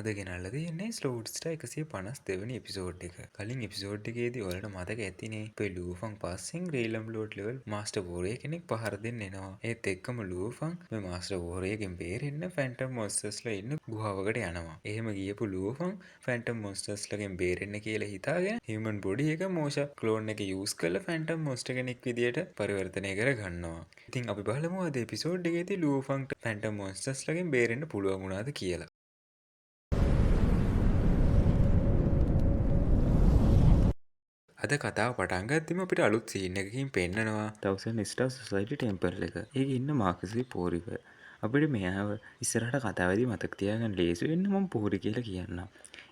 අද ගෙනල්ලා තියෙන්නේ ස්ලෝඩ්ස්ටා 152 වෙනි එපිසෝඩ් එක. කලින් එපිසෝඩ් එකේදී ඔයාලට මතක ඇතිනේ අපේ ලූෆන් පස්සෙන් රේලම් ලෝඩ් ලෙවල් මාස්ටර් වෝරියා කෙනෙක් පහර දෙන්න එනවා. ඒත් එක්කම ලූෆන් මේ මාස්ටර් වෝරියාගෙන් බේරෙන්න ෆැන්ටම් මොන්ස්ටර්ස්ලා ඉන්න ගුහාවකට යනවා. එහෙම ගියපු ලූෆන් ෆැන්ටම් මොන්ස්ටර්ස්ලාගෙන් බේරෙන්න කියලා හිතාගෙන හියුමන් බොඩි එක මෝෂා ක්ලෝන් එක යූස් කරලා ෆැන්ටම් මොන්ස්ටර් කෙනෙක් විදියට පරිවර්තනය කරගන්නවා. ඉතින් අපි බලමු අද එපිසෝඩ් එකේදී ලූෆන්ට ෆැන්ටම් මොන්ස්ටර්ස්ලාගෙන් බේරෙන්න පුළුවන් වුණාද කියලා. අද කතාව පටන් ගත්තම අපිට අලුත් සීන් එකකින් පෙන්නනවා ටවුසන් ස්ටාර් සොසයිටි ටෙම්පල් එක. ඒකේ ඉන්න මාකස්ලි පෝරික. අපිට මෙයාව ඉස්සරහට කතාවේදී මතක තියාගන්න ලේසි වෙන්න මම පෝරි කියලා කියන්නම්.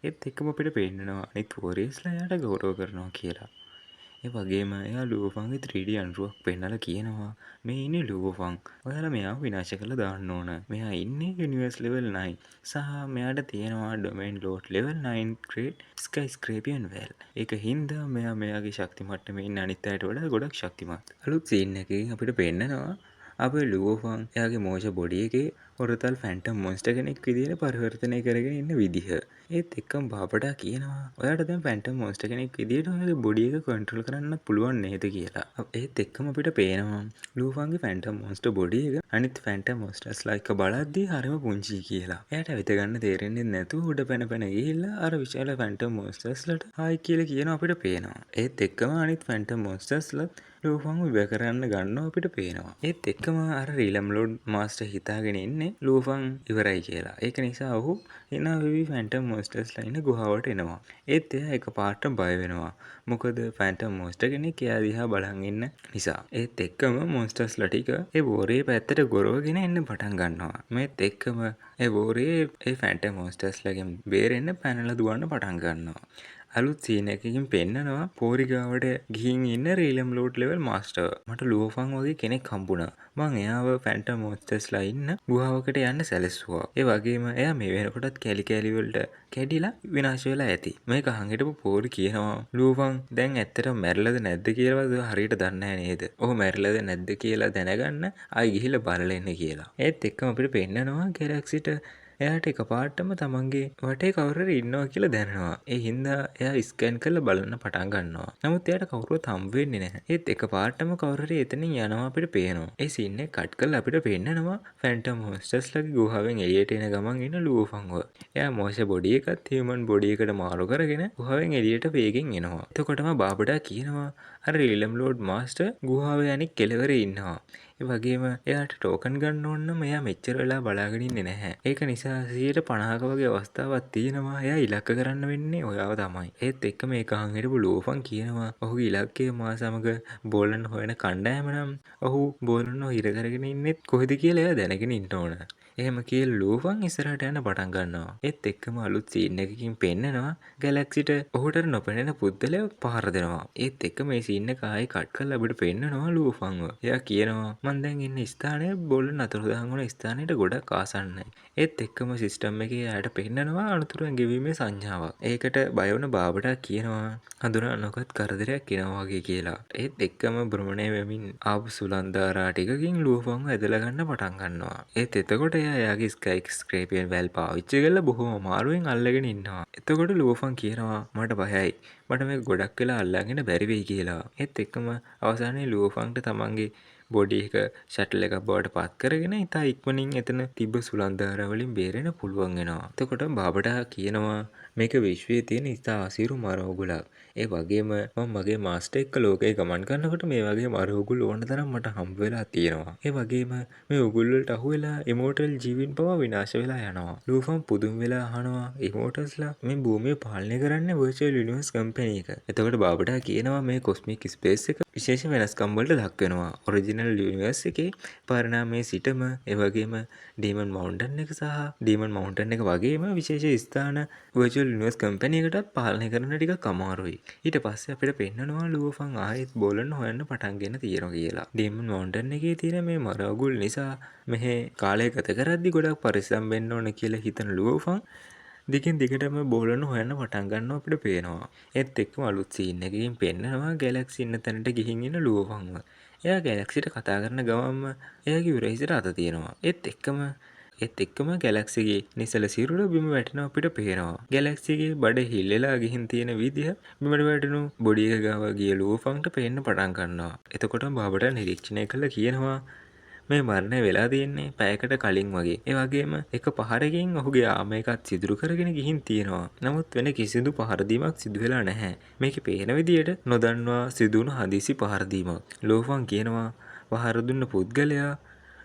ඒත් එක්කම අපිට පෙන්නනවා අනිත් පෝරියස්ලා එයාට ගෞරව කරනවා කියලා. ඒ වගේම එයා ලූෆන්ගේ 3D අනුරුවක් පෙන්නලා කියනවා මේ ඉන්නේ ලූෆන්. ඔයාලා මෙයාව විනාශ කරලා දාන්න ඕන. මෙයා ඉන්නේ යුනිවර්ස් ලෙවල් 9 සහ මෙයාට තියෙනවා ඩොමේන් ලෝඩ් ලෙවල් 9 ග්‍රේඩ් ස්කයිස්ක්‍රේපියන් වෙල්. ඒක හින්දා මෙයා මෙයාගේ ශක්ති මට්ටමේ ඉන්න අනිත් අයට වඩා ගොඩක් ශක්තිමත්. අලුත් සීන් එකකින් අපිට පෙන්නනවා අපේ ලූෆන් එයාගේ මෝෂ බොඩි එකේ හොරතල් ෆැන්ටම් මොන්ස්ටර් කෙනෙක් විදියට පරිවර්තනය කරගෙන ඉන්න විදිහ. ඒත් එක්කම බාබඩා කියනවා ඔයාට දැන් ෆැන්ටම් මොන්ස්ටර් කෙනෙක් විදියට ඔයාගේ බොඩි එක කන්ට්‍රෝල් කරන්නත් පුළුවන් නේද කියලා. ඒත් එක්කම අපිට පේනවා ලූෆන්ගේ ෆැන්ටම් මොන්ස්ටර් බොඩි එක අනිත් ෆැන්ටම් මොන්ස්ටර්ස්ලා එක්ක බලද්දී හරිම පුංචි කියලා. එයාට විත ගන්න තේරෙන්නේ නැතුව උඩ පැන පැන ගිහිල්ලා අර විශාල ෆැන්ටම් මොන්ස්ටර්ස්ලට හායි කියලා කියනවා අපිට පේනවා. ඒත් එක්කම අනිත් ෆැන්ටම් මොන්ස්ටර්ස්ලත් ලූෆන්ව විවර කරන්න ගන්නවා අපිට පේනවා. ඒත් එක්කම අර රීලම් ලෝඩ් මාස්ටර් හිතාගෙන ඉන්නේ ලූෆන් ඉවරයි කියලා. ඒක නිසා ඔහු එනවා වෙවි ෆැන්ටම් මොන්ස්ටර්ස්ලා ඉන්න ගුහාවට එනවා. ඒත් එයා එකපාරට බය වෙනවා. මොකද ෆැන්ටම් මොන්ස්ටර් කෙනෙක් එයා දිහා බලන් ඉන්න නිසා. ඒත් එක්කම මොන්ස්ටර්ස්ලා ටික ඒ වෝරියේ පැත්තට ගොරවගෙන එන්න පටන් ගන්නවා. මේත් එක්කම ඒ වෝරියේ ඒ ෆැන්ටම් මොන්ස්ටර්ස්ලාගෙන් බේරෙන්න පැනලා දුවන්න පටන් ගන්නවා. අලුත් සීන් එකකින් පෙන්නනවා පෝරි ගාවට ගිහින් ඉන්න රේලම් ලෝඩ් ලෙවල් මාස්ටර්. මට ලූෆන් වගේ කෙනෙක් හම්බුණා. මං එයාව ෆැන්ටම් මොන්ස්ටර්ස්ලා ඉන්න ගුහාවකට යන්න සැලැස්සුවා. ඒ වගේම එයා මේ වෙනකොටත් කැලි කැලි වලට කැඩිලා විනාශ වෙලා ඇති. මේක අහන් හිටපු පෝරි කියනවා ලූෆන් දැන් ඇත්තටම මැරිලාද නැද්ද කියලාද හරියට දන්නේ නැහැ නේද? ඔහු මැරිලාද නැද්ද කියලා දැනගන්න ආයි ගිහිල්ලා බලලා එන්න කියලා. ඒත් එක්කම අපිට පෙන්නනවා ගැලැක්සිට එයාට එකපාරටම තමන්ගේ වටේ කවුරු හරි ඉන්නවා කියලා දැනෙනවා. ඒ හින්දා එයා ස්කෑන් කරලා බලන්න පටන් ගන්නවා. නමුත් එයාට කවුරුවත් හම්බ වෙන්නේ නැහැ. ඒත් එකපාරටම කවුරු හරි එතනින් යනවා අපිට පේනවා. ඒ සීන් එක කට් කරලා අපිට පෙන්නනවා ෆැන්ටම් මොන්ස්ටර්ස්ලාගේ ගුහාවෙන් එළියට එන ගමන් ඉන්න ලූෆන්ව. එයා මොෂ බොඩි එකත් හියුමන් බොඩි එකට මාරු කරගෙන ගුහාවෙන් එළියට වේගෙන් එනවා. එතකොටම බාබඩා කියනවා අර රීලම් ලෝඩ් මාස්ටර් ගුහාවේ අනිත් කෙළවරේ ඉන්නවා. ඒ වගේම එයාට ටෝකන් ගන්න ඕන නම් එයා මෙච්චර වෙලා බලාගෙන ඉන්නේ නැහැ. ඒක නිසා 150ක වගේ අවස්ථාවක් තියෙනවා එයා ඉලක්ක කරන්න වෙන්නේ ඔයාව තමයි. ඒත් එක්ක මේක අහන් හිටපු ලූෆන් කියනවා ඔහුගේ ඉලක්කය මා සමග බෝලන් හොයන කණ්ඩායම නම් ඔහු බෝලන්ව හිර කරගෙන ඉන්නෙත් කොහෙද කියලා එයා දැනගෙන ඉන්න ඕන. එහෙම කියලා ලූෆන් ඉස්සරහට යන්න පටන් ගන්නවා. ඒත් එක්කම අලුත් සීන් එකකින් පෙන්නනවා ගැලැක්සිට ඔහුට නොපෙනෙන පුද්ගලයා පහර දෙනවා. ඒත් එක්ක මේ සීන් එක ආයෙ කට් කරලා අපිට පෙන්නනවා ලූෆන්ව. එයා කියනවා මං දැන් ඉන්න ස්ථානය බෝලන් අතුරුදහන් වුණ ස්ථානයට ගොඩක් ආසන්නයි. ඒත් එක්කම සිස්ටම් එකේ එයාට පෙන්නනවා අනුතුරෙන් ගෙවීමේ සංඥාවක්. ඒකට බය වුණ බාබඩා කියනවා හඳුනා නොගත් කරදරයක් එනවා වගේ කියලා. ඒත් එක්කම භ්‍රමණය වෙමින් ආපු සුලන්දාරා ටිකකින් ලූෆන්ව ඇදලා ගන්න පටන් ගන්නවා. ඒත් එතකොට එයා එයාගේ ස්කයිස්ක්‍රේපියන් වැල් පාවිච්චි කරලා බොහොම අමාරුවෙන් අල්ලගෙන ඉන්නවා. එතකොට ලූෆන් කියනවා මට බයයි. මට මේක ගොඩක් වෙලා අල්ලගෙන බැරි වෙයි කියලා. ඒත් එක්කම අවසානයේ ලූෆන්ට තමන්ගේ බොඩි එක ෂටල් එකක් බවට පත් කරගෙන ඉතා ඉක්මනින් එතන තිබ්බ සුළංධාර වලින් බේරෙන්න පුළුවන් වෙනවා. එතකොට බාබඩා කියනවා මේක විශ්වයේ තියෙන ඉතා අසීරු මරෝගුලක්. ඒ වගේම මම මගේ මාස්ටර් එක්ක ලෝකේ ගමන් කරනකොට මේ වගේ මරෝගුල් ඕන තරම් මට හම්බ වෙලා තියෙනවා. ඒ වගේම මේ උගුල් වලට අහු වෙලා ඉමෝටල් ජීවීන් පවා විනාශ වෙලා යනවා. ලූෆන් පුදුම වෙලා අහනවා ඉමෝටල්ස්ලා මේ භූමිය පාලනය කරන්නේ වර්චුවල් යුනිවර්ස් කම්පැනි එක. එතකොට බාබඩා කියනවා මේ කොස්මික් ස්පේස් එක විශේෂ වෙනස්කම් වලට ලක් වෙනවා. ඔරිජිනල් යුනිවර්ස් එකේ පරිණාමයේ සිටම ඒ වගේම ඩීමන් මවුන්ටන් එක සහ ඩීමන් මවුන්ටන් එක වගේම විශේෂ ස්ථාන වර්චුවල් යුනිවර්ස් කම්පැනි එකටත් පාලනය කරන්න ටිකක් අමාරුයි. ඊට පස්සේ අපිට පෙන්නනවා ලූෆන් ආයෙත් බෝලන් හොයන්න පටන්ගෙන තියෙනවා කියලා. ඩීමන් මවුන්ටන් එකේ තියෙන මේ මරවගුල් නිසා මෙහි කාලය ගත කරද්දි ගොඩක් පරිස්සම් වෙන්න ඕන කියලා හිතන ලූෆන් දිගින් දිගටම බෝලන් හොයන්න පටන් ගන්නවා අපිට පේනවා. ඒත් එක්කම අලුත් සීන් එකකින් පෙන්නනවා ගැලැක්සි ඉන්න තැනට ගිහින් ඉන්න ලූෆන්ව. එයා ගැලැක්සිට කතා කරන ගමන්ම එයාගේ උරහිසට අත තියෙනවා. ඒත් එක්කම ඒත් එක්කම ගැලැක්සිගේ නිසල සිරුර බිම වැටෙනවා අපිට පේනවා. ගැලැක්සිගේ බඩ හිල්ලලා ගිහින් තියෙන විදිහ බිමට වැටුණු බොඩි එක ගාව ගිය ලූෆන්ට පේන්න පටන් ගන්නවා. එතකොට බාබට නිරීක්ෂණය කළා කියනවා මේ මරණය වෙලා තියෙන්නේ පැයකට කලින් වගේ. ඒ වගේම එක පහරකින් ඔහුගේ ආම එකත් සිදුරු කරගෙන ගිහින් තියෙනවා. නමුත් වෙන කිසිදු පහර දීමක් සිදු වෙලා නැහැ. මේකේ පේන විදියට නොදන්වා සිදුවුණු හදිසි පහර දීමක්. ලෝෆන් කියනවා පහර දුන්න පුද්ගලයා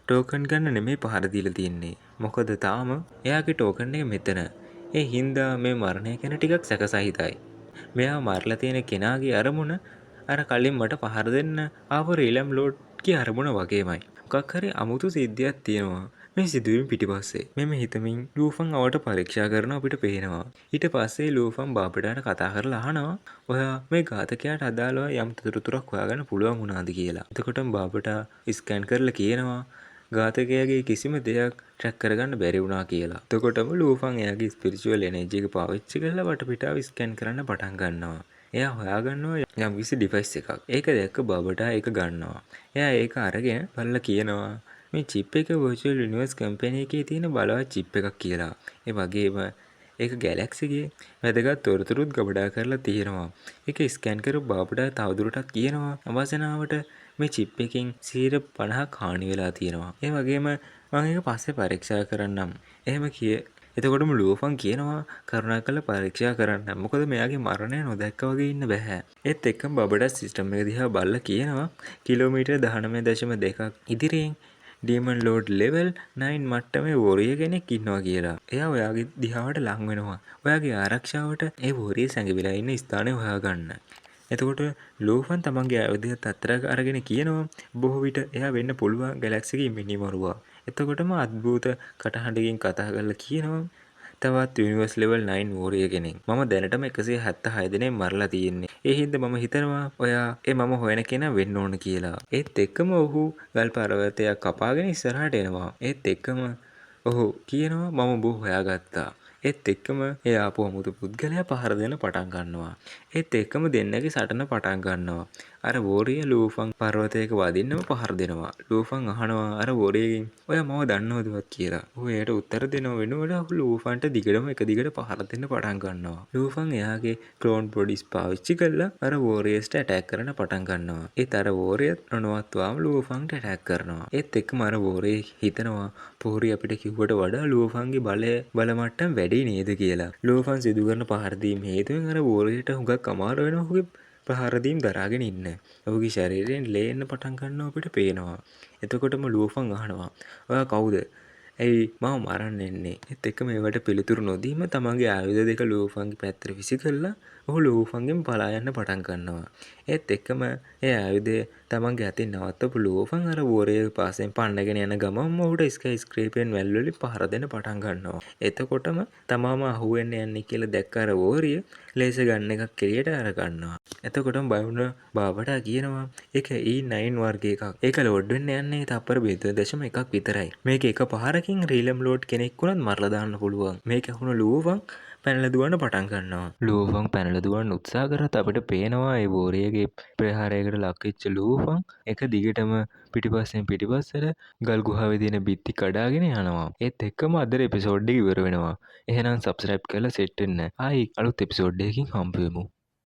ටෝකන් ගන්න නෙමෙයි පහර දීලා තියෙන්නේ. මොකද තාම එයාගේ ටෝකන් එක මෙතන. ඒ හින්දා මේ මරණය ගැන ටිකක් සැකසහිතයි. මෙයා මරලා තියෙන කෙනාගේ අරමුණ අර කලින් මට පහර දෙන්න ආපු රීලම් ලෝඩ්ගේ අරමුණ වගේමයි. මොකක් හරි අමුතු සිද්ධියක් තියෙනවා මේ සිදුවීම පිටිපස්සේ. මෙම හිතමින් ලූෆන් අවට පරීක්ෂා කරන අපිට පේනවා. ඊට පස්සේ ලූෆන් බාබටට කතා කරලා අහනවා ඔයා මේ ඝාතකයාට අදාළව යම් තොරතුරක් හොයාගන්න පුළුවන් වුණාද කියලා. එතකොට බාබට ස්කෑන් කරලා කියනවා ඝාතකයාගේ කිසිම දෙයක් ට්‍රැක් කරගන්න බැරි වුණා කියලා. එතකොටම ලූෆන් එයාගේ ස්පිරිචුවල් එනර්ජි එක පාවිච්චි කරලා වටපිටාව ස්කෑන් කරන්න පටන් ගන්නවා. එයා හොයාගන්නවා යම් කිසි ඩිවයිස් එකක්. ඒක දැක්ක බබටා ඒක ගන්නවා. එයා ඒක අරගෙන බලලා කියනවා මේ චිප් එක virtual universe කම්පැනි එකේ තියෙන බලවත් චිප් එකක් කියලා. ඒ වගේම ඒක ගැලැක්සිගේ වැදගත් තොරතුරුත් ගබඩා කරලා තියෙනවා. ඒක ස්කෑන් කරපු බබටා තවදුරටත් කියනවා අවසනාවට මේ චිප් එකෙන් 50%ක් හානි වෙලා තියෙනවා. ඒ වගේම මම ඒක පස්සේ පරීක්ෂා කරන්නම්. එහෙම එතකොටම ලූෆන් කියනවා කරුණාකරලා පරීක්ෂා කරන්න. මොකද මෙයාගේ මරණය නොදැක්ක වගේ ඉන්න බෑ. ඒත් එක්කම බබඩා සිස්ටම් එක දිහා බලලා කියනවා කිලෝමීටර් 19.2ක් ඉදිරියෙන් ඩීමන් ලෝඩ් ලෙවල් 9 මට්ටමේ වොරිය කෙනෙක් ඉන්නවා කියලා. එයා ඔයාගේ දිහාවට ලං වෙනවා. ඔයාගේ ආරක්ෂාවට ඒ වොරිය සැඟවිලා ඉන්න ස්ථානය හොයාගන්න. එතකොට ලූෆන් තමන්ගේ ආයුධයත් අතට අරගෙන කියනවා බොහෝ විට එයා වෙන්න පුළුවන් ගැලැක්සිගේ මිනිමරුවා. එතකොටම අද්භූත කටහඬකින් කතා කරලා කියනවා තවත් යුනිවර්ස් ලෙවල් 9 වෝරිය කෙනෙක්. මම දැනටම 176 දෙනෙක් මරලා තියෙන්නේ. ඒ හින්දා මම හිතනවා ඔයා මම හොයන කෙනා වෙන්න ඕන කියලා. ඒත් එක්කම ඔහු ගල් පර්වතයක් කපාගෙන ඉස්සරහට එනවා. ඒත් එක්කම ඔහු කියනවා මම ඔබ හොයාගත්තා. ඒත් එක්කම ඒ ආපු අමුතු පුද්ගලයා පහර දෙන්න පටන් ගන්නවා. ඒත් එක්කම දෙන්නගේ සටන පටන් ගන්නවා. අර වෝරිය ලූෆන් පර්වතයක වදින්නම පහර දෙනවා. ලූෆන් අහනවා අර වෝරියගෙන් ඔයා මම දන්නවදවත් කියලා. ඔහු එයාට උත්තර දෙනව වෙනුවට ඔහු ලූෆන්ට දිගටම එක දිගට පහර දෙන්න පටන් ගන්නවා. ලූෆන් එයාගේ ක්ලෝන් බොඩිස් පාවිච්චි කරලා අර වෝරියස්ට ඇටැක් කරන්න පටන් ගන්නවා. ඒත් අර වෝරියත් නොනවත්වාම ලූෆන්ට ඇටැක් කරනවා. ඒත් එක්කම අර වෝරිය හිතනවා පොහොරි අපිට කිව්වට වඩා ලූෆන්ගේ බල මට්ටම් වැඩි නේද කියලා. ලූෆන් සිදු කරන පහර දීම හේතුවෙන් අර වෝරියට හුඟක් අමාරු වෙනවා ඔහුගේ ප්‍රහාර දීම් දරාගෙන ඉන්න. ඔහුගේ ශරීරයෙන් ලේ එන්න පටන් ගන්නවා අපිට පේනවා. එතකොටම ලූෆන් අහනවා ඔයා කවුද? ඇයි මම මරන්න එන්නේ? ඒත් එක්කම ඒවට පිළිතුරු නොදීම තමන්ගේ ආයුධ දෙක ලූෆන්ගේ පැත්තට විසි කරලා ඔහු ලූෆන්ගෙන් පලා යන්න පටන් ගන්නවා. ඒත් එක්කම ඒ ආයුධය තමන්ගේ අතින් නවත්තපු ලූෆන් අර වෝරිය පාසෙන් පන්නගෙන යන ගමන්ම ඔහුට ස්කයි ස්ක්‍රේපෙන් වැල් වලින් පහර දෙන්න පටන් ගන්නවා. එතකොටම තමාම අහුවෙන්න යන්නේ කියලා දැක්ක අර වෝරිය ලේසර් ගන් එකක් එළියට අර ගන්නවා. එතකොටම බය වුණ බාබටා කියනවා ඒක E9 වර්ග එකක්. ඒක ලෝඩ් වෙන්න යන්නේ තප්පර 0.1ක් විතරයි. මේක එක පහරකින් රීලම් ලෝඩ් කෙනෙක් වුණත් මරලා දාන්න පුළුවන්. මේක අහුණු ලූෆන් පැනලා දුවන්න පටන් ගන්නවා. ලූෆන් පැනලා දුවන්න උත්සාහ කරත් අපිට පේනවා ඒ වෝරියගේ ප්‍රහාරයකට ලක් වෙච්ච ලූෆන් එක දිගටම පිටිපස්සෙන් පිටිපස්සට ගල් ගුහාවේ තියෙන බිත්ති කඩාගෙන යනවා. ඒත් එක්කම අද එපිසෝඩ් එක ඉවර වෙනවා. එහෙනම් සබ්ස්ක්‍රයිබ් කරලා සෙට් වෙන්න. ආයි අලුත් එපිසෝඩ් එකකින් හම්බ වෙමු.